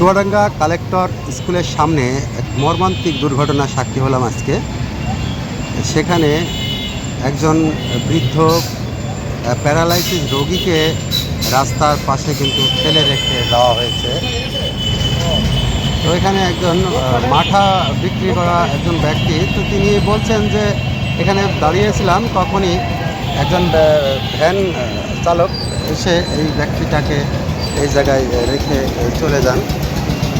Chuadanga collector স্কুলের সামনে এক মর্মান্তিক দুর্ঘটনার সাক্ষী হলাম আজকে। সেখানে একজন বৃদ্ধ প্যারালাইসিস রোগীকে রাস্তার পাশে কিন্তু ফেলে রেখে দেওয়া হয়েছে। তো এখানে একজন মাঠা বিক্রি করা একজন ব্যক্তি, তো তিনি বলছেন যে এখানে দাঁড়িয়েছিলাম, তখনই একজন ভ্যান চালক এসে এই ব্যক্তিটাকে এই জায়গায় রেখে চলে যান।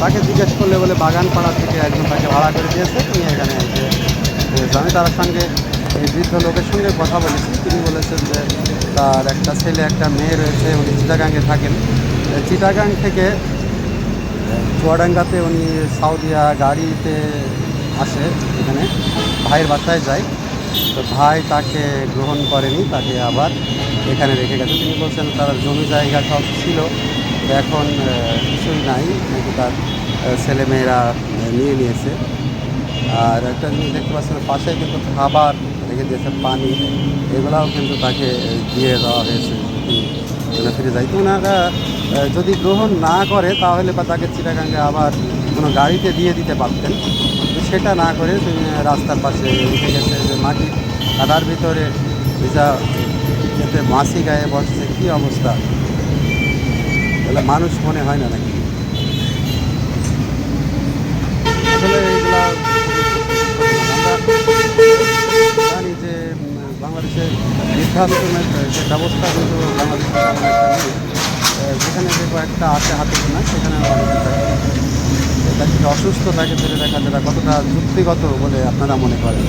তাকে জিজ্ঞেস করলে বলে বাগানপাড়া থেকে একজন তাকে ভাড়া করে দিয়েছে, তিনি এখানে এসে। আমি তার সঙ্গে এই বৃদ্ধ লোকের সঙ্গে কথা বলেছি। তিনি বলেছেন যে তার একটা ছেলে একটা মেয়ে রয়েছে, উনি চিটাগাঙ্গে থাকেন। চিটাগাং থেকে চুয়াডাঙ্গাতে উনি সাউদিয়া গাড়িতে আসে, এখানে ভাইয়ের বাসায় যায়। তো ভাই তাকে গ্রহণ করেনি, তাকে আবার এখানে রেখে গেছে। তিনি বলছেন তার জমি জায়গা সব ছিল, এখন কিছুই নাই, নাকি তার ছেলেমেয়েরা নিয়ে নিয়েছে। আর একটা জিনিস দেখতে পাচ্ছেন, পাশে কিন্তু খাবার রেখে দিয়েছে, পানি, এগুলাও কিন্তু তাকে দিয়ে দেওয়া হয়েছে ফিরে যায়। তো ওনারা যদি গ্রহণ না করে তাহলে বা তাকে চিটাগাঙ্গে আবার কোনো গাড়িতে দিয়ে দিতে পারতেন, তো সেটা না করে তিনি রাস্তার পাশে রেখে গেছে। যে মাটি কাদার ভিতরে যা এতে মাছি গায়ে বসছে, কী অবস্থা, তাহলে মানুষ মনে হয় না নাকি? আসলে এইগুলা আমরা জানি যে বাংলাদেশে বৃদ্ধাশ্রমের যে ব্যবস্থা কিন্তু বাংলাদেশের তেমন একটা নেই। যেখানে যে কয়েকটা আছে হাতে গোনা, সেখানে অনেকে থাকে। এটা অসুস্থ থাকে ফেলে দেখা, যেটা কতটা যুক্তিগত বলে আপনারা মনে করেন?